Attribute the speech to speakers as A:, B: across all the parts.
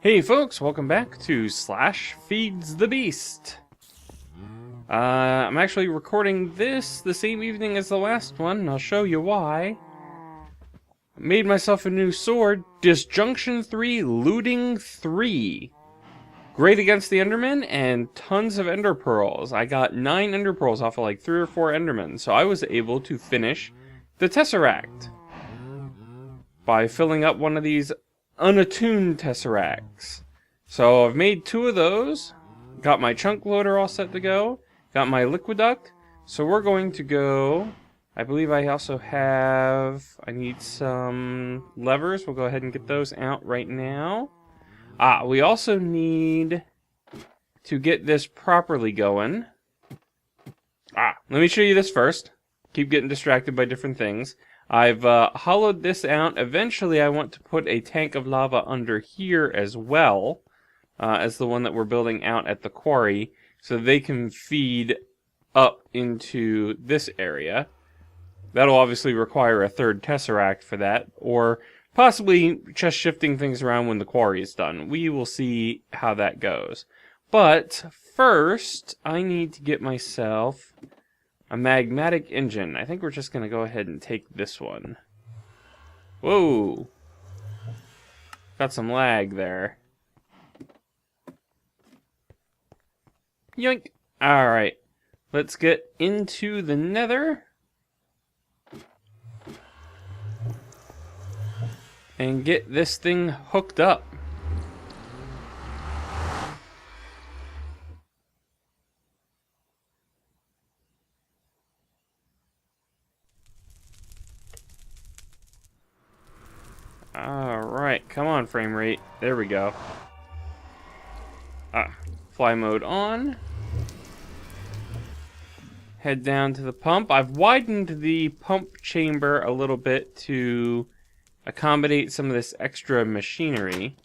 A: Hey folks, welcome back to Slash Feeds the Beast. I'm actually recording this the same evening as the last one, and I'll show you why. I made myself a new sword, Disjunction 3 Looting 3. Great against the Endermen, and tons of Ender Pearls. I got 9 Ender Pearls off of like 3 or 4 Endermen, so I was able to finish the tesseract by filling up one of these unattuned tesseracts. So I've made 2 of those, got my chunk loader all set to go, got my liquiduct, so we're going to go, I believe I also have, I need some levers, we'll go ahead and get those out right now. We also need to get this properly going. Let me show you this first. Keep getting distracted by different things. I've hollowed this out. Eventually I want to put a tank of lava under here as well, as the one that we're building out at the quarry, so they can feed up into this area. That'll obviously require a 3rd tesseract for that, or possibly just shifting things around when the quarry is done. We will see how that goes. But first, I need to get myself a magmatic engine. I think we're just going to go ahead and take this one. Whoa! Got some lag there. Yoink! Alright. Let's get into the Nether. And get this thing hooked up. Alright, come on frame rate. There we go. Fly mode on. Head down to the pump. I've widened the pump chamber a little bit to accommodate some of this extra machinery.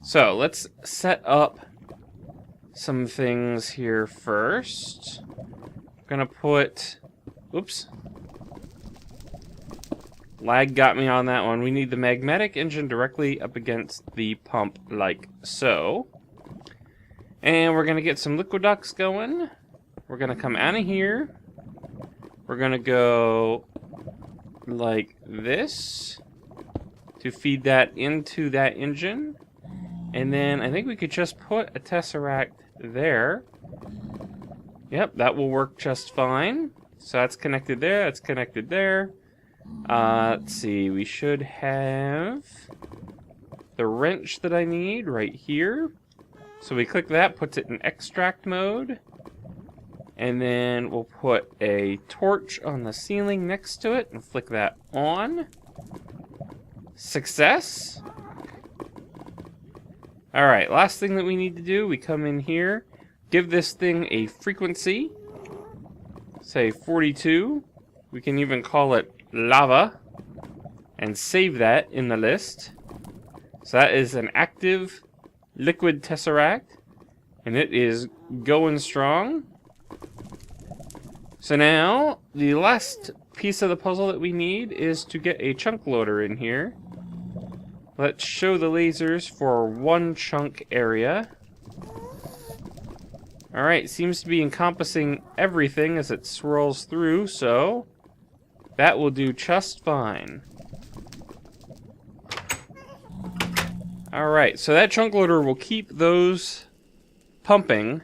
A: So, let's set up some things here first. I'm gonna put... Oops. Lag got me on that one. We need the magmatic engine directly up against the pump, like so. And we're going to get some liquiducts going. We're going to come out of here. We're going to go like this to feed that into that engine. And then I think we could just put a tesseract there. Yep, that will work just fine. So that's connected there, that's connected there. Let's see, we should have the wrench that I need right here. So we click that, puts it in extract mode. And then we'll put a torch on the ceiling next to it and flick that on. Success! Alright, last thing that we need to do, we come in here, give this thing a frequency. Say 42. We can even call it lava, and save that in the list. So that is an active liquid tesseract, and it is going strong. So now the last piece of the puzzle that we need is to get a chunk loader in here. Let's show the lasers for one chunk area. Alright, seems to be encompassing everything as it swirls through, so that will do just fine. Alright, so that chunk loader will keep those pumping.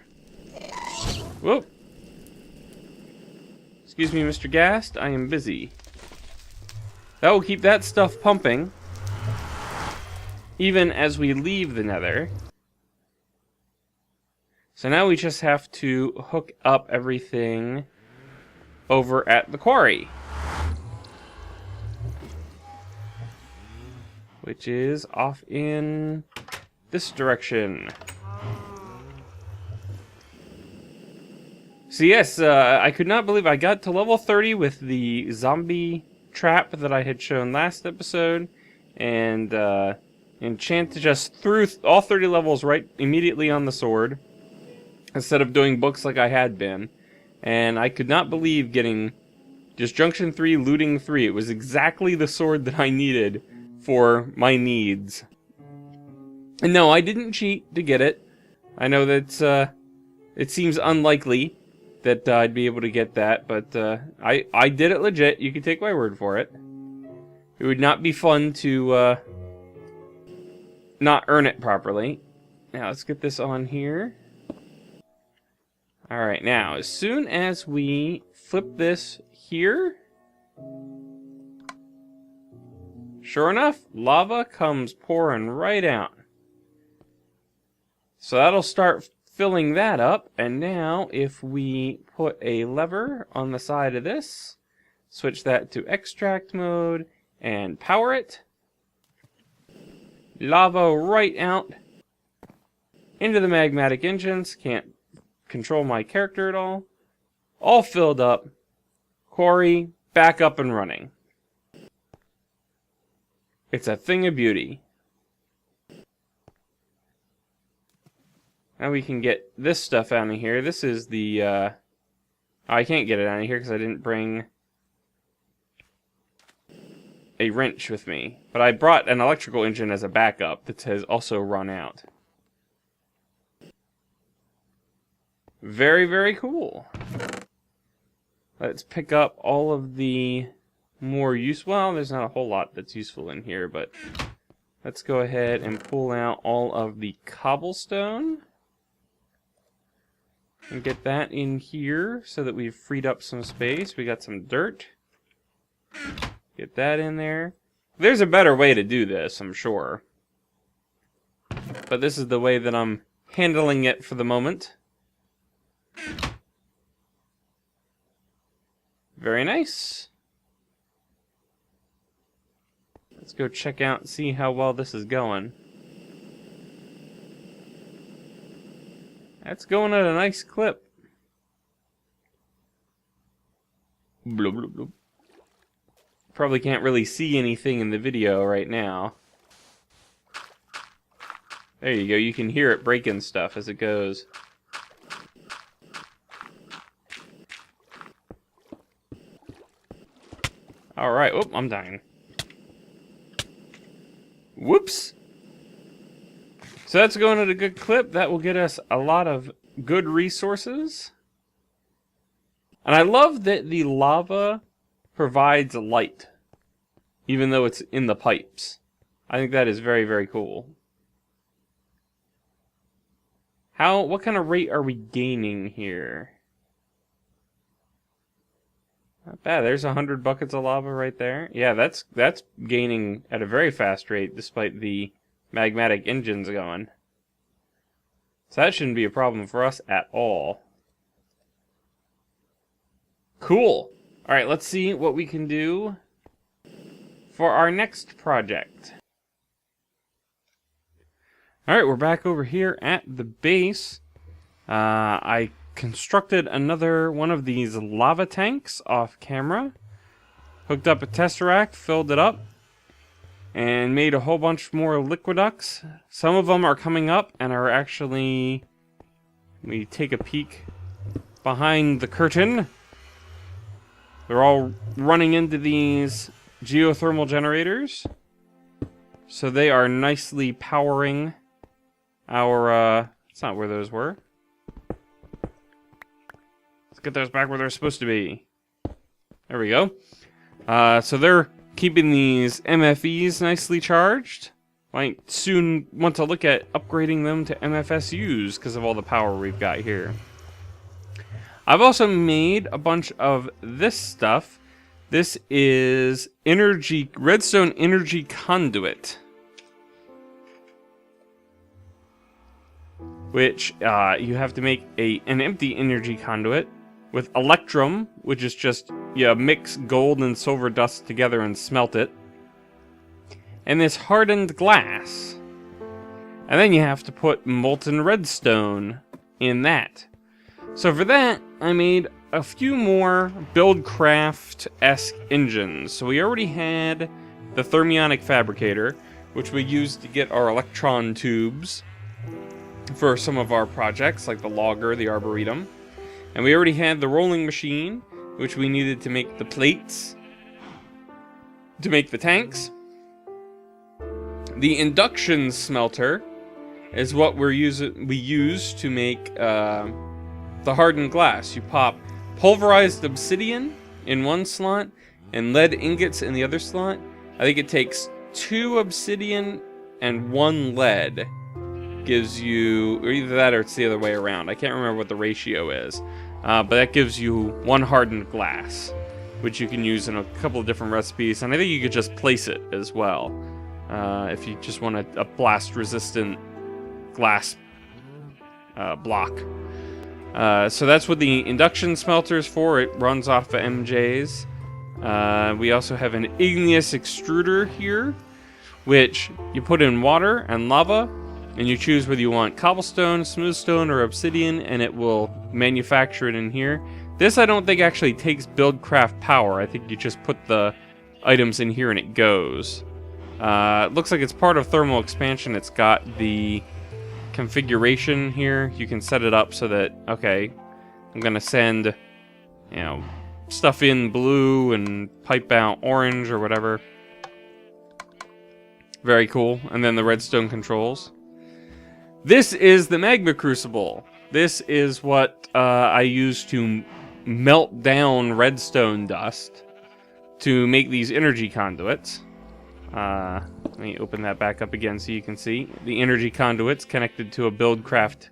A: Whoop. Excuse me, Mr. Gast, I am busy. That will keep that stuff pumping, even as we leave the Nether. So now we just have to hook up everything over at the quarry, which is off in this direction. So yes, I could not believe I got to level 30 with the zombie trap that I had shown last episode, and enchanted just threw all 30 levels right immediately on the sword, instead of doing books like I had been. And I could not believe getting Disjunction 3 Looting 3. It was exactly the sword that I needed for my needs. And no, I didn't cheat to get it. I know that it seems unlikely that I'd be able to get that, but I did it legit. You can take my word for it. It would not be fun to not earn it properly. Now, let's get this on here. Alright, now, as soon as we flip this here, sure enough, lava comes pouring right out. So that'll start filling that up, and now if we put a lever on the side of this, switch that to extract mode, and power it, lava right out into the magmatic engines. Can't control my character at all filled up. Quarry back up and running. It's a thing of beauty. Now we can get this stuff out of here. This is the I can't get it out of here because I didn't bring a wrench with me, but I brought an electrical engine as a backup that has also run out. Very, very cool. Let's pick up all of the more well, there's not a whole lot that's useful in here, but let's go ahead and pull out all of the cobblestone and get that in here so that we've freed up some space. We got some dirt. Get that in there. There's a better way to do this, I'm sure. But this is the way that I'm handling it for the moment. Very nice. Let's go check out and see how well this is going. That's going at a nice clip. Bloop, bloop, bloop. Probably can't really see anything in the video right now. There you go, you can hear it breaking stuff as it goes. Alright, oh, I'm dying. Whoops! So that's going at a good clip. That will get us a lot of good resources. And I love that the lava provides light, even though it's in the pipes. I think that is very, very cool. What kind of rate are we gaining here? Not bad. There's 100 buckets of lava right there. Yeah, that's gaining at a very fast rate despite the magmatic engines going. So that shouldn't be a problem for us at all. Cool. Alright, let's see what we can do for our next project. Alright, we're back over here at the base. I constructed another one of these lava tanks off camera. Hooked up a tesseract, filled it up, and made a whole bunch more liquiducts. Some of them are coming up and are actually... Let me take a peek behind the curtain. They're all running into these geothermal generators. So they are nicely powering our... That's not where those were. Let's get those back where they're supposed to be. There we go. So they're keeping these MFEs nicely charged. Might soon want to look at upgrading them to MFSUs because of all the power we've got here. I've also made a bunch of this stuff. This is redstone energy conduit, which you have to make an empty energy conduit with electrum, which is just you mix gold and silver dust together and smelt it, and this hardened glass, and then you have to put molten redstone in that. So for that, I made a few more Buildcraft-esque engines. So we already had the thermionic fabricator, which we used to get our electron tubes for some of our projects, like the logger, the arboretum. And we already had the rolling machine, which we needed to make the plates to make the tanks. The induction smelter, is what we use to make the hardened glass. You pop pulverized obsidian in one slot and lead ingots in the other slot. I think it takes 2 obsidian and 1 lead. Gives you, or either that or it's the other way around. I can't remember what the ratio is. But that gives you 1 hardened glass, which you can use in a couple of different recipes. And I think you could just place it as well. If you just want a blast-resistant glass block. So that's what the induction smelter is for. It runs off of MJs. We also have an igneous extruder here, which you put in water and lava, and you choose whether you want cobblestone, smooth stone, or obsidian, and it will manufacture it in here. This I don't think actually takes buildcraft power. I think you just put the items in here and it goes. It looks like it's part of thermal expansion. It's got the configuration here. You can set it up so that, okay, I'm gonna send, you know, stuff in blue and pipe out orange or whatever. Very cool. And then the redstone controls. This is the magma crucible. This is what I use to melt down redstone dust to make these energy conduits. Let me open that back up again so you can see. The energy conduits connected to a buildcraft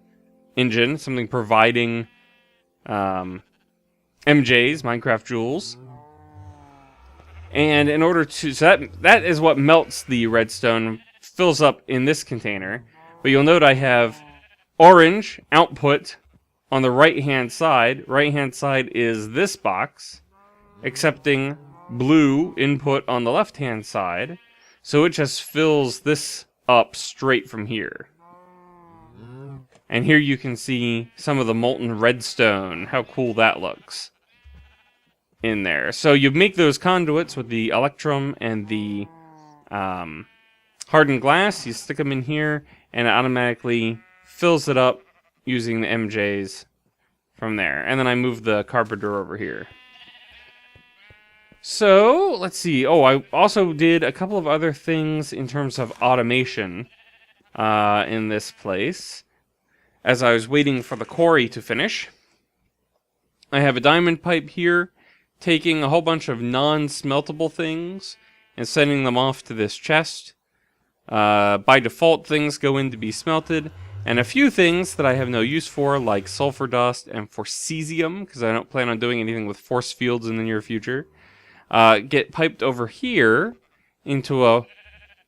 A: engine, something providing MJs, Minecraft Joules. And in order to, so that is what melts the redstone, fills up in this container. But you'll note I have orange output on the right-hand side. Right-hand side is this box, accepting blue input on the left-hand side. So it just fills this up straight from here. And here you can see some of the molten redstone. How cool that looks in there. So you make those conduits with the electrum and the hardened glass. You stick them in here, and it automatically fills it up using the MJs from there. And then I move the carpenter over here. So, let's see. Oh, I also did a couple of other things in terms of automation in this place. As I was waiting for the quarry to finish, I have a diamond pipe here, taking a whole bunch of non-smeltable things and sending them off to this chest. By default, things go in to be smelted, and a few things that I have no use for, like sulfur dust and for cesium, because I don't plan on doing anything with force fields in the near future, get piped over here into a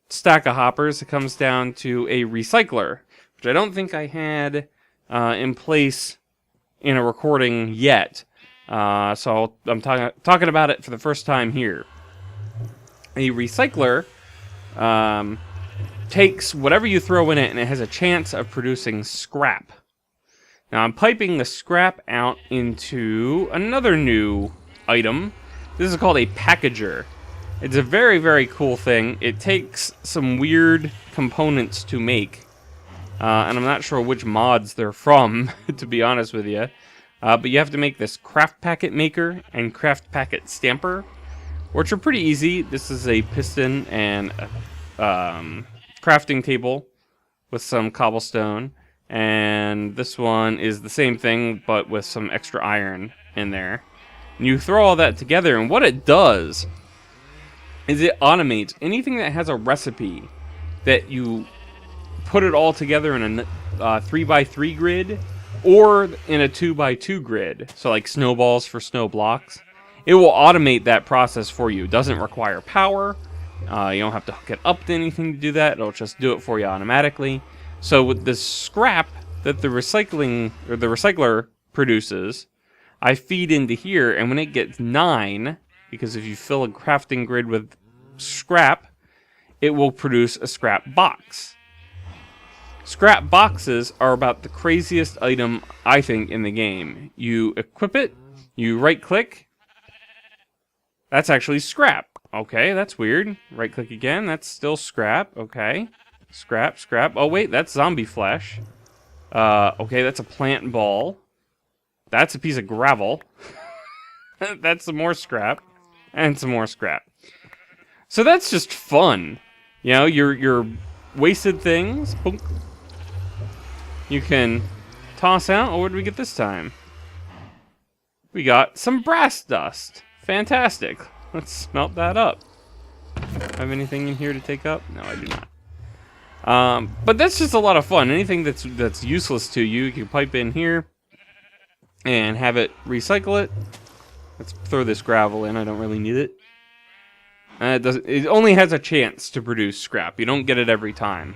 A: stack of hoppers. It comes down to a recycler, which I don't think I had in place in a recording yet. So I'm talking about it for the first time here. A recycler takes whatever you throw in it, and it has a chance of producing scrap. Now I'm piping the scrap out into another new item. This is called a packager. It's a very, very cool thing. It takes some weird components to make. And I'm not sure which mods they're from, to be honest with you. But you have to make this craft packet maker and craft packet stamper, which are pretty easy. This is a piston and a crafting table with some cobblestone. And this one is the same thing, but with some extra iron in there. And you throw all that together, and what it does is it automates anything that has a recipe that you put it all together in a 3x3 grid or in a 2x2 grid. So like snowballs for snow blocks. It will automate that process for you. It doesn't require power. You don't have to hook it up to anything to do that. It'll just do it for you automatically. So with the scrap that the recycler produces, I feed into here, and when it gets 9, because if you fill a crafting grid with scrap, it will produce a scrap box. Scrap boxes are about the craziest item, I think, in the game. You equip it, you right-click. That's actually scrap. Okay, that's weird. Right-click again, that's still scrap. Okay. Scrap, scrap. Oh, wait, that's zombie flesh. Okay, that's a plant ball. That's a piece of gravel. That's some more scrap. And some more scrap. So that's just fun. You know, your wasted things. Boom. you can toss out. Oh, what did we get this time? We got some brass dust. Fantastic. Let's smelt that up. Have anything in here to take up? No, I do not. But that's just a lot of fun. Anything that's useless to you, you can pipe in here and have it recycle it. Let's throw this gravel in. I don't really need it. It only has a chance to produce scrap. You don't get it every time.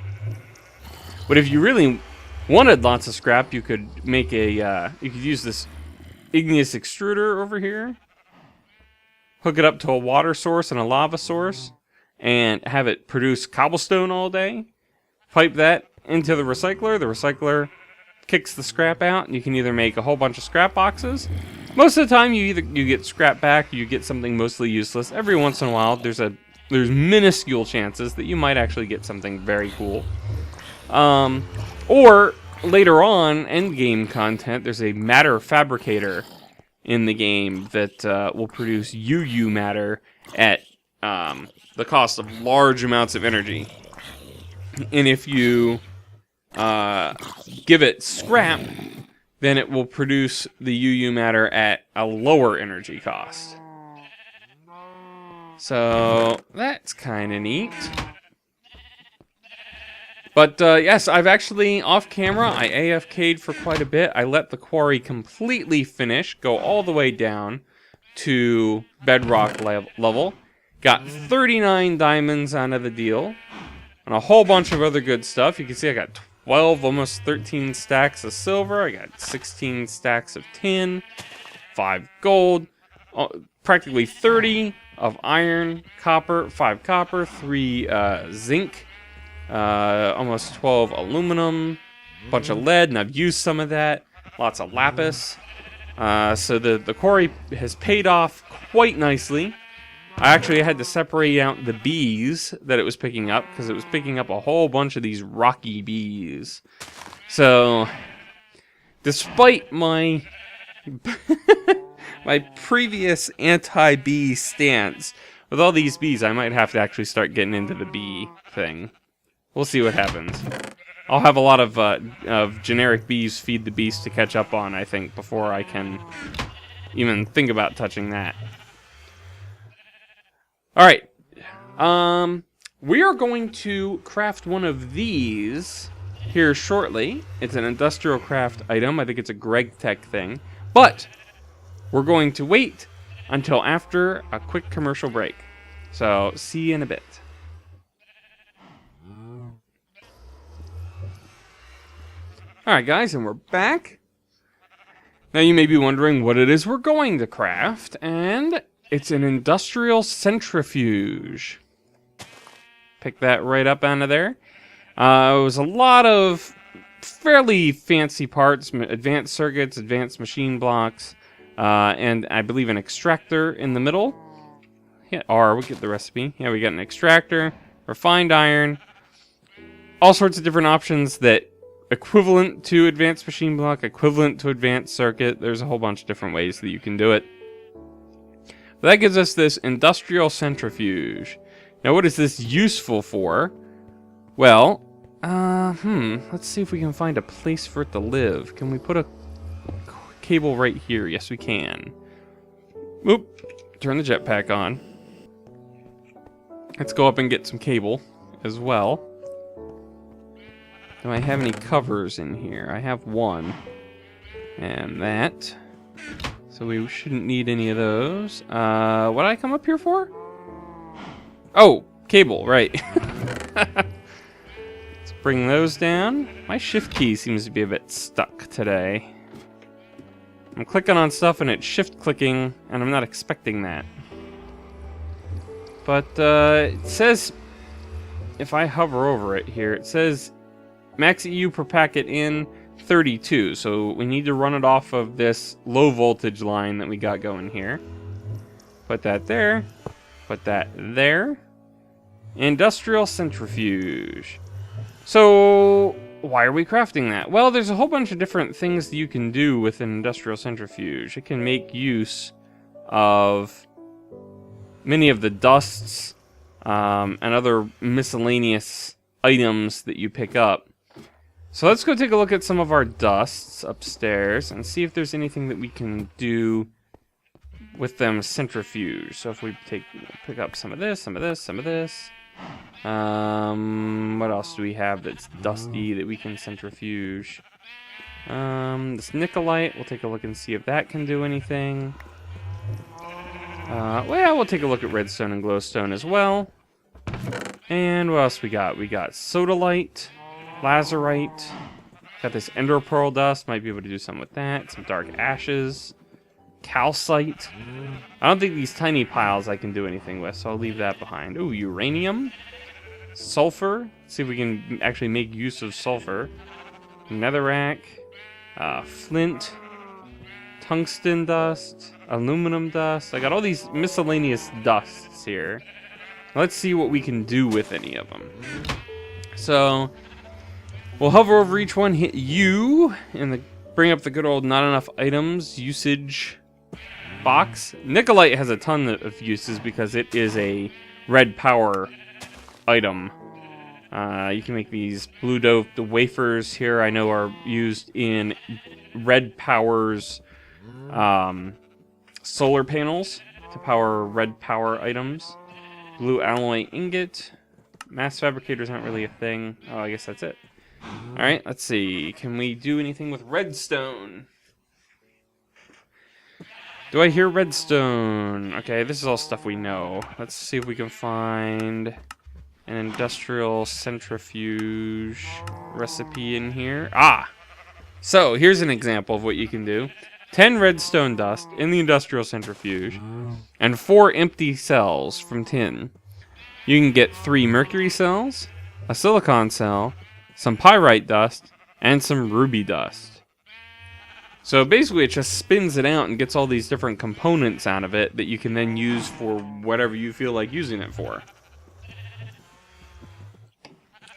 A: But if you really wanted lots of scrap, you could make a. You could use this igneous extruder over here. Hook it up to a water source and a lava source, and have it produce cobblestone all day. Pipe that into the recycler. The recycler kicks the scrap out, and you can either make a whole bunch of scrap boxes. Most of the time, you get scrap back, or you get something mostly useless. Every once in a while, there's minuscule chances that you might actually get something very cool. Or later on, end game content, there's a matter fabricator in the game that will produce UU matter at the cost of large amounts of energy. And if you give it scrap, then it will produce the UU matter at a lower energy cost. So that's kind of neat. But yes, I've actually, off camera, I AFK'd for quite a bit. I let the quarry completely finish, go all the way down to bedrock level. Got 39 diamonds out of the deal, and a whole bunch of other good stuff. You can see I got 12, almost 13 stacks of silver. I got 16 stacks of tin, 5 gold, practically 30 of iron, copper, 5 copper, 3 zinc, almost 12 aluminum, a bunch of lead, and I've used some of that, lots of lapis. So the quarry has paid off quite nicely. I actually had to separate out the bees that it was picking up, because it was picking up a whole bunch of these rocky bees. So, despite my my previous anti-bee stance, with all these bees, I might have to actually start getting into the bee thing. We'll see what happens. I'll have a lot of generic bees feed the beast to catch up on, I think, before I can even think about touching that. Alright, we are going to craft one of these here shortly. It's an industrial craft item. I think it's a Greg Tech thing. But we're going to wait until after a quick commercial break. So, see you in a bit. Alright guys, and we're back. Now you may be wondering what it is we're going to craft, and it's an industrial centrifuge. Pick that right up out of there. It was a lot of fairly fancy parts, advanced circuits, advanced machine blocks, and I believe an extractor in the middle. Hit R, we'll get the recipe. Yeah, we got an extractor, refined iron, all sorts of different options that equivalent to advanced machine block, equivalent to advanced circuit. There's a whole bunch of different ways that you can do it. That gives us this industrial centrifuge. Now, what is this useful for? Well, let's see if we can find a place for it to live. Can we put a cable right here? Yes, we can. Oop, turn the jetpack on. Let's go up and get some cable as well. Do I have any covers in here? I have one. And that. So we shouldn't need any of those. What did I come up here for? Oh, cable, right. Let's bring those down. My shift key seems to be a bit stuck today. I'm clicking on stuff and it's shift clicking, and I'm not expecting that. But it says, if I hover over it here, it says max EU per packet in 32, so we need to run it off of this low voltage line that we got going here. Put that there. Put that there. Industrial centrifuge. So, why are we crafting that? Well, there's a whole bunch of different things that you can do with an industrial centrifuge. It can make use of many of the dusts and other miscellaneous items that you pick up. So let's go take a look at some of our dusts upstairs and see if there's anything that we can do with them centrifuge. So if we pick up some of this, some of this, some of this. What else do we have that's dusty that we can centrifuge? This nickelite, we'll take a look and see if that can do anything. Well, we'll take a look at redstone and glowstone as well. And what else we got? We got sodalite, lazurite, got this ender pearl dust, might be able to do something with that. Some dark ashes, calcite. I don't think these tiny piles I can do anything with, so I'll leave that behind. Ooh, uranium, sulfur. Let's see if we can actually make use of sulfur. Netherrack, flint, tungsten dust, aluminum dust. I got all these miscellaneous dusts here. Let's see what we can do with any of them. So we'll hover over each one, hit U, and bring up the good old not enough items usage box. Nickelite has a ton of uses because it is a red power item. You can make these blue doped wafers here. I know are used in red powers solar panels to power red power items. Blue alloy ingot. Mass fabricators aren't really a thing. Oh, I guess that's it. Alright, let's see. Can we do anything with redstone? Do I hear redstone? Okay, this is all stuff we know. Let's see if we can find an industrial centrifuge recipe in here. Ah! So, here's an example of what you can do. 10 redstone dust in the industrial centrifuge, and 4 empty cells from tin. You can get 3 mercury cells, a silicon cell, some pyrite dust, and some ruby dust. So basically it just spins it out and gets all these different components out of it that you can then use for whatever you feel like using it for.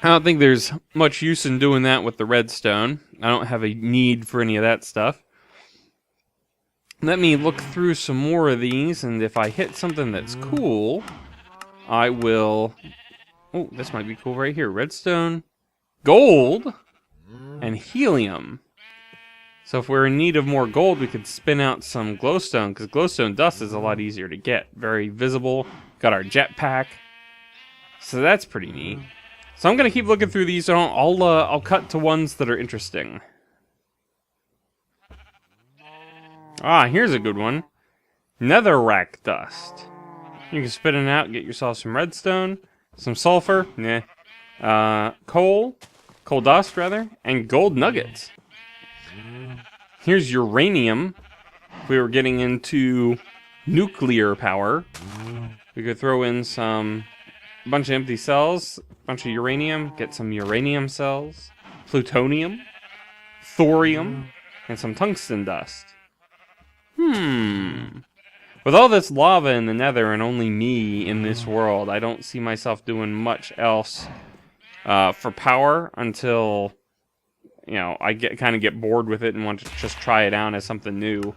A: I don't think there's much use in doing that with the redstone. I don't have a need for any of that stuff. Let me look through some more of these, and if I hit something that's cool, I will... Oh, this might be cool right here. Redstone, gold, and helium. So if we're in need of more gold, we could spin out some glowstone, because glowstone dust is a lot easier to get. Very visible. Got our jetpack. So that's pretty neat. So I'm going to keep looking through these, and I'll cut to ones that are interesting. Ah, here's a good one. Netherrack dust. You can spit it out, get yourself some redstone, some sulfur, coal dust rather, and gold nuggets. Here's uranium. If we were getting into nuclear power, we could throw in a bunch of empty cells, a bunch of uranium, get some uranium cells, plutonium, thorium, and some tungsten dust. With all this lava in the Nether and only me in this world, I don't see myself doing much else for power until, you know, I kind of get bored with it and want to just try it out as something new.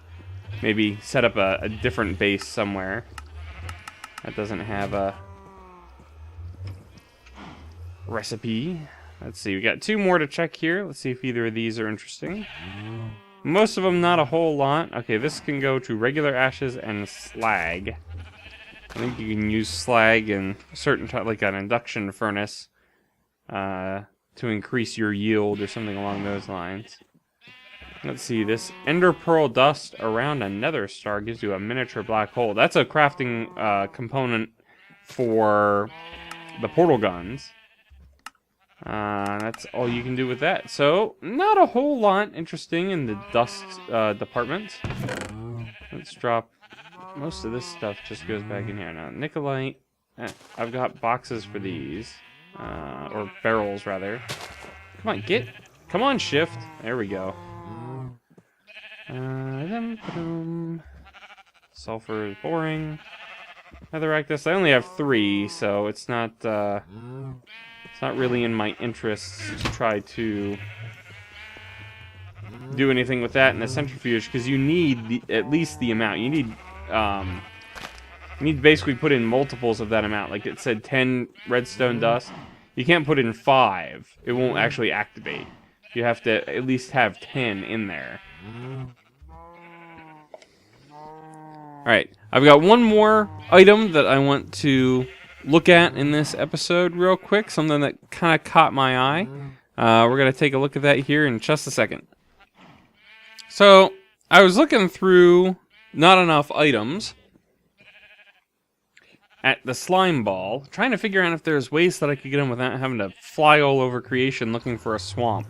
A: Maybe set up a different base somewhere that doesn't have a recipe. Let's see, we got 2 more to check here. Let's see if either of these are interesting. Most of them not a whole lot. Okay, this can go to regular ashes and slag. I think you can use slag in certain like an induction furnace to increase your yield or something along those lines. Let's see, this ender pearl dust around a nether star gives you a miniature black hole. That's a crafting component for the portal guns. That's all you can do with that. So, not a whole lot interesting in the dust department. Let's drop... Most of this stuff just goes back in here. Now, nickelite. I've got boxes for these. Or barrels, rather. Come on, Come on, shift. There we go. Sulfur is boring. Netherrack dust. I only have 3, so it's not... It's not really in my interests to try to do anything with that in the centrifuge, because you need at least the amount. You need to basically put in multiples of that amount. Like it said 10 redstone dust. You can't put in 5. It won't actually activate. You have to at least have 10 in there. Alright, I've got one more item that I want to look at in this episode real quick. Something that kind of caught my eye. We're going to take a look at that here in just a second. So, I was looking through not enough items at the slime ball, trying to figure out if there's ways that I could get them without having to fly all over creation looking for a swamp.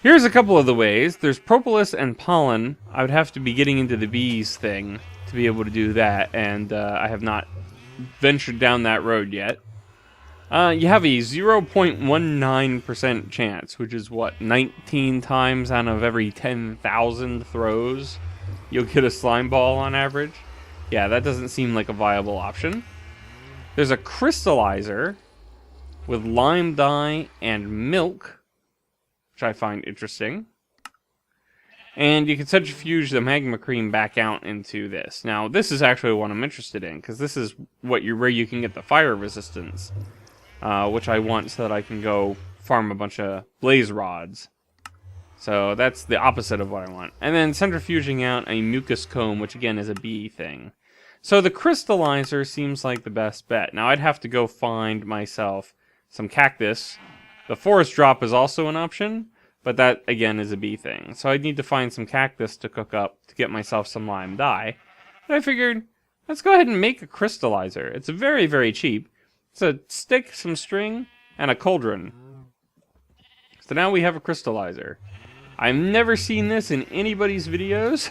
A: Here's a couple of the ways. There's propolis and pollen. I would have to be getting into the bees thing to be able to do that, and I have not ventured down that road yet. You have a 0.19% chance, which is what, 19 times out of every 10,000 throws you'll get a slime ball on average. Yeah, that doesn't seem like a viable option. There's a crystallizer with lime dye and milk, which I find interesting. And you can centrifuge the magma cream back out into this. Now, this is actually what I'm interested in, because this is where you can get the fire resistance, which I want so that I can go farm a bunch of blaze rods. So that's the opposite of what I want. And then centrifuging out a mucus comb, which again is a bee thing. So the crystallizer seems like the best bet. Now I'd have to go find myself some cactus. The forest drop is also an option, but that again is a bee thing. So I'd need to find some cactus to cook up to get myself some lime dye. But I figured, let's go ahead and make a crystallizer. It's very, very cheap. It's a stick, some string, and a cauldron. So now we have a crystallizer. I've never seen this in anybody's videos,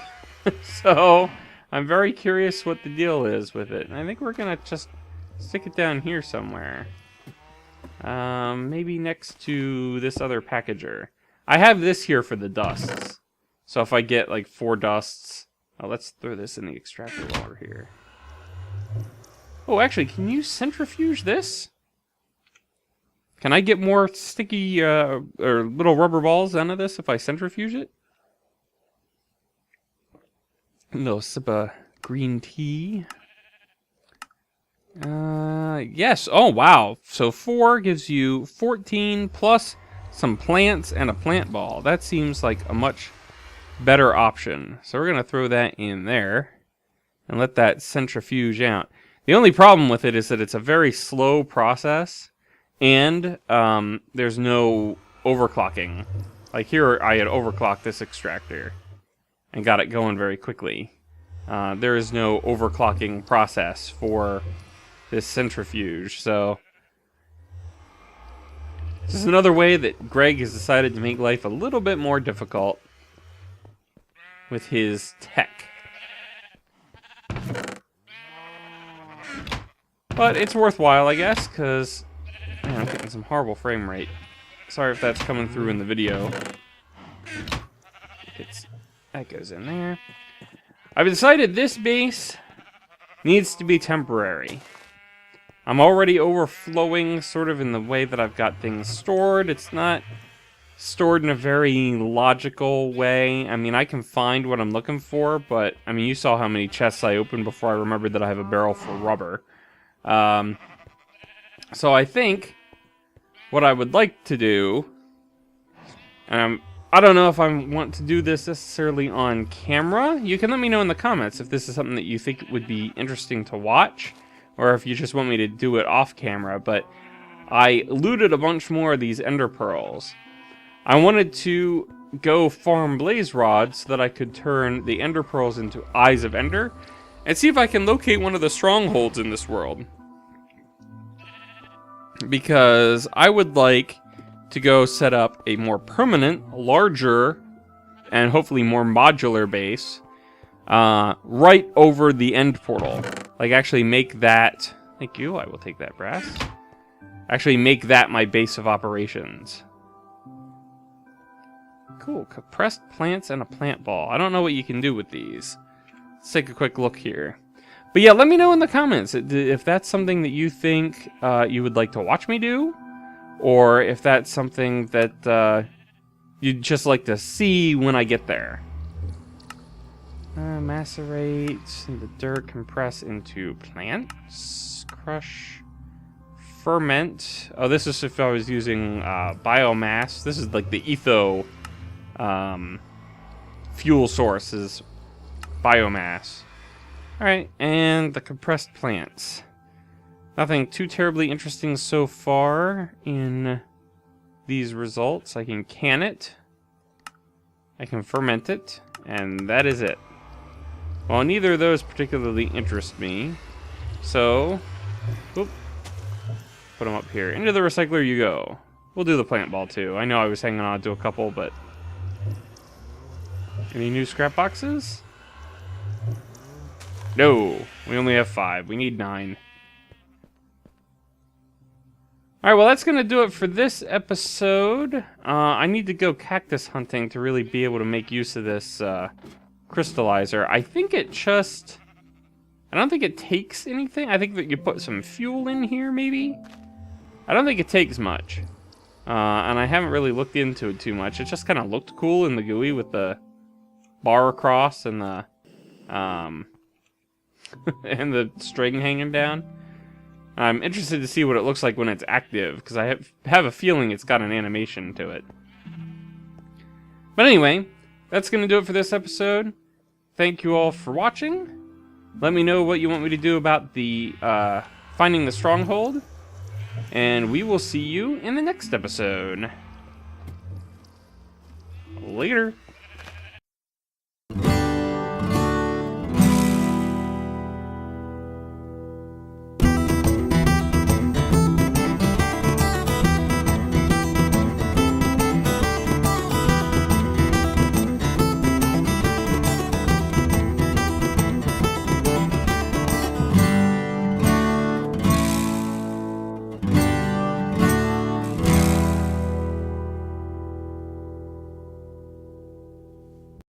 A: so I'm very curious what the deal is with it. And I think we're going to just stick it down here somewhere. Maybe next to this other packager. I have this here for the dusts. So if I get like 4 dusts... Oh, let's throw this in the extractor while we're here. Oh, actually, can you centrifuge this? Can I get more sticky or little rubber balls out of this if I centrifuge it? A little sip of green tea. Yes. Oh, wow. So 4 gives you 14 plus some plants and a plant ball. That seems like a much better option. So we're going to throw that in there and let that centrifuge out. The only problem with it is that it's a very slow process and there's no overclocking. Like here I had overclocked this extractor and got it going very quickly. There is no overclocking process for this centrifuge, so this is another way that Greg has decided to make life a little bit more difficult with his tech. But it's worthwhile, I guess, because I'm getting some horrible frame rate. Sorry if that's coming through in the video. That goes in there. I've decided this base needs to be temporary. I'm already overflowing sort of in the way that I've got things stored. It's not stored in a very logical way. I mean, I can find what I'm looking for, but I mean, you saw how many chests I opened before I remembered that I have a barrel for rubber. So I think what I would like to do, I don't know if I want to do this necessarily on camera. You can let me know in the comments if this is something that you think would be interesting to watch, or if you just want me to do it off camera, but I looted a bunch more of these ender pearls. I wanted to go farm blaze rods so that I could turn the ender pearls into eyes of ender, and see if I can locate one of the strongholds in this world. Because I would like to go set up a more permanent, larger, and hopefully more modular base right over the end portal. Like actually make that... Thank you, I will take that brass. Actually make that my base of operations. Cool, compressed plants and a plant ball. I don't know what you can do with these. Let's take a quick look here. But yeah, let me know in the comments if that's something that you think you would like to watch me do, or if that's something that you'd just like to see when I get there. Macerate the dirt, compress into plants, crush ferment. Oh, this is if I was using biomass. This is like the etho fuel source is biomass. Alright, and the compressed plants. Nothing too terribly interesting so far in these results. I can it. I can ferment it. And that is it. Well, neither of those particularly interest me. So, whoop, put them up here. Into the recycler you go. We'll do the plant ball too. I know I was hanging on to a couple, but... Any new scrap boxes? No, we only have 5. We need 9. Alright, well that's going to do it for this episode. I need to go cactus hunting to really be able to make use of this crystallizer. I think it just... I don't think it takes anything. I think that you put some fuel in here, maybe? I don't think it takes much. And I haven't really looked into it too much. It just kind of looked cool in the GUI with the bar across and the... and the string hanging down. I'm interested to see what it looks like when it's active, because I have a feeling it's got an animation to it. But anyway, that's going to do it for this episode. Thank you all for watching. Let me know what you want me to do about the finding the stronghold. And we will see you in the next episode. Later.